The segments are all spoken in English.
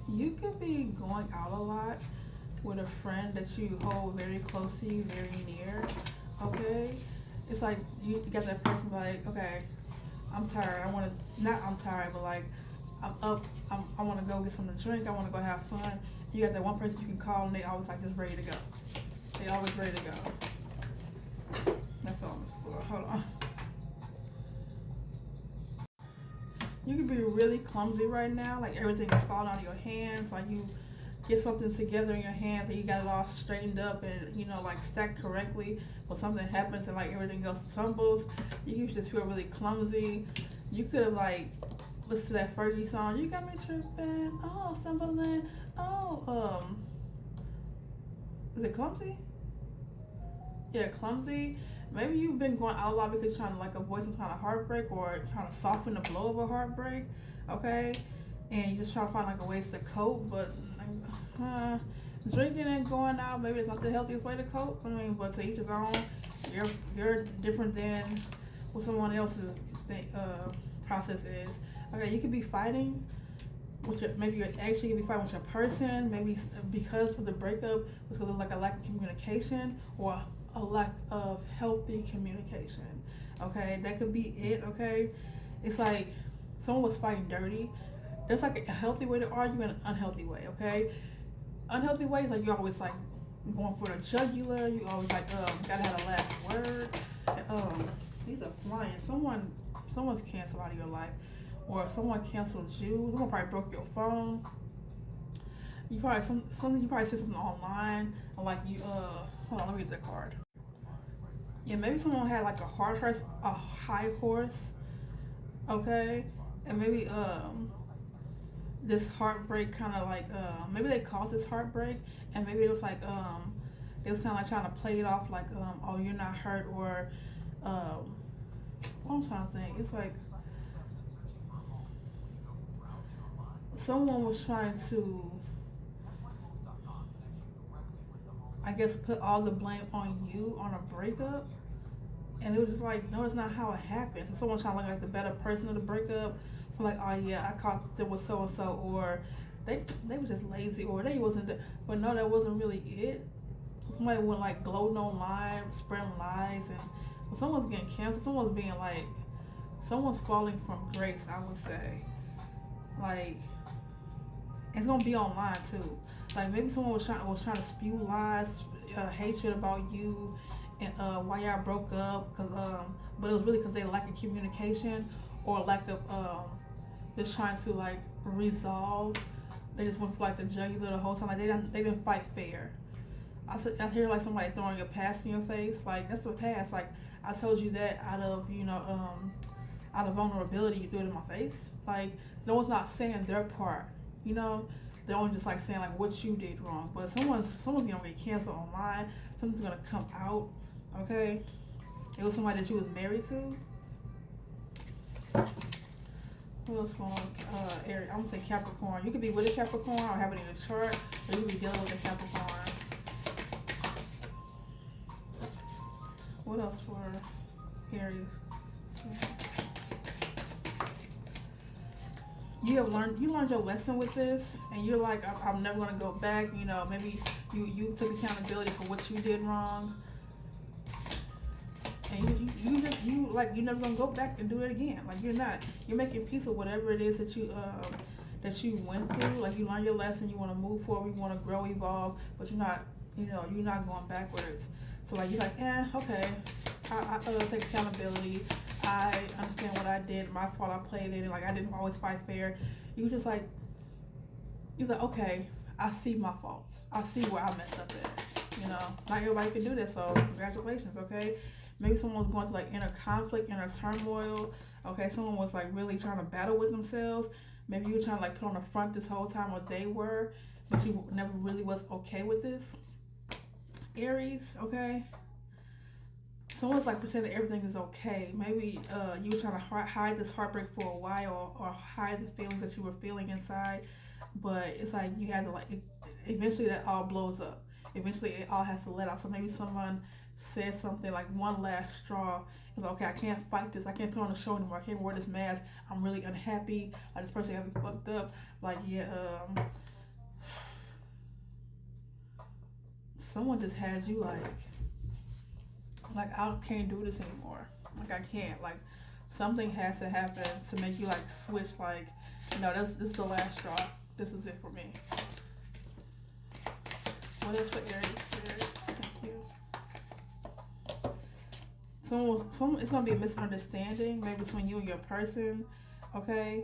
You could be going out a lot with a friend that you hold very close to you, very near. Okay, it's like you got that person like, okay, I'm tired. I want to not I'm tired, but like I'm up. I want to go get something to drink. I want to go have fun. You got that one person you can call, and they always like just ready to go. They always ready to go. That's all. Hold on. You can be really clumsy right now. Like everything is falling out of your hands. Like you get something together in your hands and you got it all straightened up and like stacked correctly. But something happens and like everything else tumbles. You can just feel really clumsy. You could have like listened to that Fergie song. You got me tripping. Oh, stumbling. Oh, is it clumsy? Yeah, clumsy. Maybe you've been going out a lot because you're trying to like avoid some kind of heartbreak or trying to soften the blow of a heartbreak, okay? And you just try to find like a ways to cope, but uh, drinking and going out maybe it's not the healthiest way to cope. I mean, but to each his own. You're different than what someone else's process is. Okay, you could be fighting with your, maybe you're actually gonna be fighting with your person, maybe because of the breakup, it's because of like a lack of communication or a lack of healthy communication. Okay, that could be it. Okay, it's like someone was fighting dirty. There's like a healthy way to argue and an unhealthy way. Okay, unhealthy way is like you're always like going for the jugular. You always like gotta have the last word. These are flying. Someone's canceled out of your life, or someone canceled you. Someone probably broke your phone. You probably something you probably said something online, or like you hold on, let me get the card. Yeah, maybe someone had like a high horse, okay, and maybe this heartbreak kind of like maybe they caused this heartbreak, and maybe it was like it was kind of like trying to play it off like oh you're not hurt or what I'm trying to think. It's like someone was trying to, I guess, put all the blame on you on a breakup, and it was just like, no, it's not how it happened. So someone trying to look like the better person of the breakup. So like, oh yeah, I caught them with so and so, or they were just lazy, or they wasn't. But no, that wasn't really it. So somebody went like gloating online, spreading lies, and when someone's getting canceled, someone's falling from grace. I would say, like, it's gonna be online too. Like maybe someone was trying to spew lies, hatred about you, and why y'all broke up. But it was really because they lack of communication or lack of just trying to like resolve. They just went for like the jugular the whole time. Like they didn't fight fair. I hear like somebody throwing a past in your face. Like that's the past. Like I told you that out of out of vulnerability, you threw it in my face. Like no one's not saying their part. You know, they're only just like saying like what you did wrong. But someone's gonna get canceled online. Something's gonna come out. Okay, it was somebody that you was married to. Who else going on? Aries. I'm gonna say Capricorn. You could be with a Capricorn or have it in a chart, or you could be dealing with a Capricorn. What else for Aries? You learned your lesson with this, and you're like, I'm never gonna go back. Maybe you took accountability for what you did wrong, and you never gonna go back and do it again. Like you're making peace with whatever it is that you went through. Like you learned your lesson, you want to move forward, you want to grow, evolve, but you're not going backwards. So like you're like, okay, I take accountability. I understand what I did, my fault, I played it, and like I didn't always fight fair. You're like, okay, I see my faults. I see where I messed up at. Not everybody can do that, so congratulations, okay? Maybe someone was going through like inner conflict, inner turmoil. Okay, someone was like really trying to battle with themselves. Maybe you were trying to like put on the front this whole time, or they were, but you never really was okay with this. Aries, okay? Someone's like pretending everything is okay. Maybe you were trying to hide this heartbreak for a while, or hide the feelings that you were feeling inside, but it's like you had to like eventually that all blows up. Eventually it all has to let out. So maybe someone said something like one last straw. It's like, okay, I can't fight this. I can't put on a show anymore. I can't wear this mask. I'm really unhappy. Like this person got me fucked up. Like yeah, someone just has you like I can't do this anymore. Like I can't. Like something has to happen to make you like switch. Like no, this is the last straw. This is it for me. What else for Aries spirit? Thank you. It's gonna be a misunderstanding, maybe between you and your person. Okay.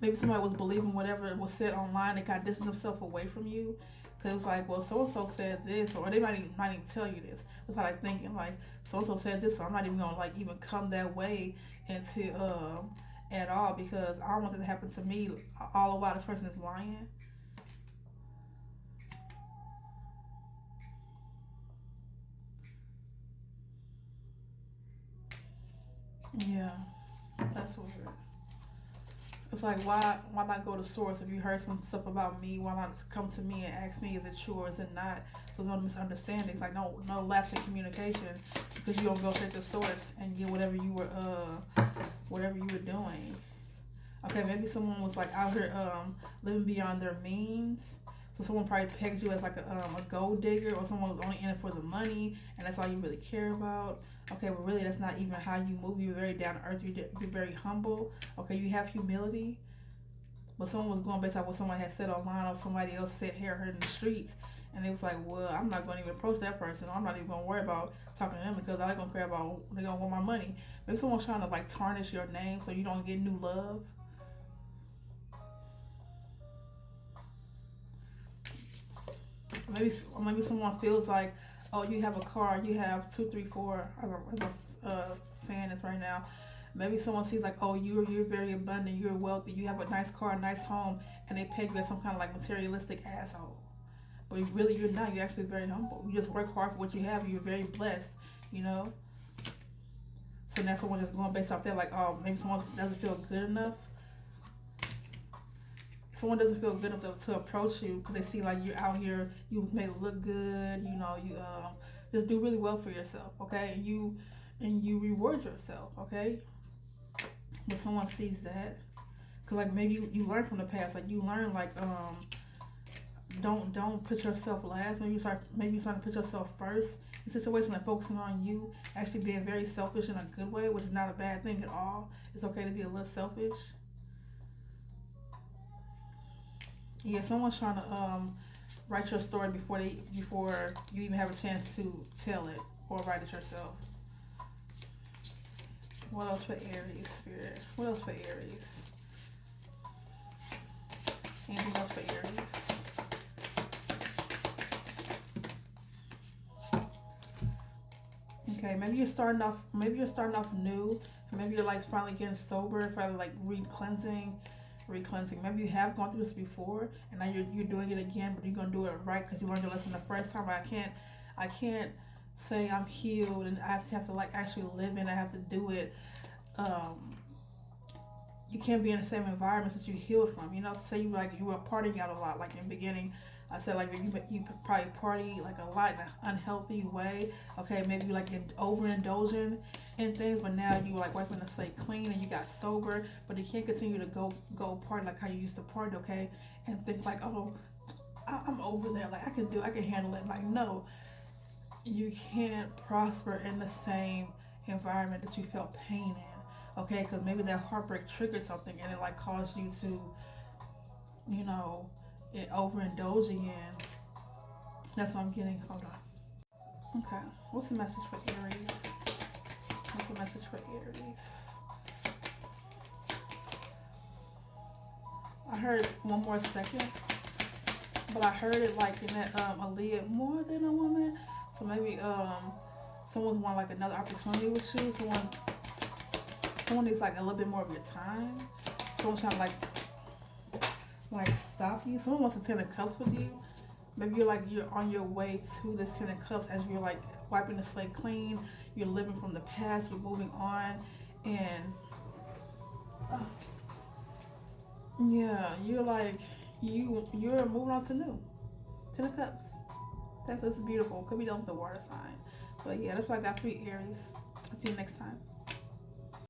Maybe somebody was believing whatever was said online. They got distance themselves away from you. Cause it's like, well, so and so said this, or they might even tell you this. It's like thinking like, so and so said this, so I'm not even gonna like even come that way into at all because I don't want that to happen to me. All the while this person is lying. Yeah, that's weird. It's like why not go to source? If you heard some stuff about me, why not come to me and ask me is it true or is it not? So no misunderstandings, like no lapse in communication because you don't go straight to source and get whatever you were doing. Okay, maybe someone was like out here living beyond their means. So someone probably pegs you as like a gold digger, or someone was only in it for the money, and that's all you really care about. Okay, but really that's not even how you move. You're very down to earth. You're very humble. Okay, you have humility. But someone was going based on what somebody had said online or somebody else said here heard in the streets, and it was like, well, I'm not going to even approach that person. I'm not even going to worry about talking to them because all they're going to care about they're going to want my money. Maybe someone's trying to like tarnish your name so you don't get new love. Maybe someone feels like, oh, you have a car, you have two, three, four. I don't know, saying this right now. Maybe someone sees like, oh, you're very abundant, you're wealthy, you have a nice car, a nice home, and they peg you as some kind of like materialistic asshole. But really, you're not. You're actually very humble. You just work hard for what you have. You're very blessed, you know. So now someone just going based off that, like, oh, maybe someone doesn't feel good enough. Someone doesn't feel good enough to approach you because they see like you're out here, you make it look good, you know, you just do really well for yourself, okay? And you reward yourself, okay? But someone sees that, cause like maybe you learn from the past, like you learn like don't put yourself last. Maybe you start to put yourself first. In situations like focusing on you, actually being very selfish in a good way, which is not a bad thing at all. It's okay to be a little selfish. Yeah, someone's trying to write your story before you even have a chance to tell it or write it yourself. What else for Aries, spirit? What else for Aries? Anything else for Aries? Okay, maybe you're starting off. Maybe you're starting off new, and maybe you're like finally getting sober, finally like re-cleansing. Maybe you have gone through this before, and now you're doing it again, but you're gonna do it right because you learned your lesson the first time. I can't say I'm healed, and I have to like actually live in. I have to do it. Um, you can't be in the same environment that you healed from. You know, say you were partying out a lot, like in the beginning. I said like you probably party like a lot in an unhealthy way. Okay, maybe you like overindulging in things, but now you like wiping the slate clean and you got sober, but you can't continue to go party like how you used to party. Okay, and think like, oh, I'm over there. Like I can handle it. Like no, you can't prosper in the same environment that you felt pain in. Okay, because maybe that heartbreak triggered something and it like caused you to, you know, it overindulging in. That's what I'm getting. Hold on. Okay. What's the message for Aries? What's the message for Aries? I heard one more second, but I heard it like in that Aaliyah, more than a woman. So maybe someone's want like another opportunity with you. Someone needs like a little bit more of your time. Someone's trying to like stop you. Someone wants to 10 of cups with you. Maybe you're on your way to this 10 of cups as you're like wiping the slate clean. You're living from the past. You're moving on, and uh, yeah, you're moving on to new 10 of cups. That's beautiful. Could be done with the water sign, but yeah, that's what I got for you, Aries. I'll see you next time.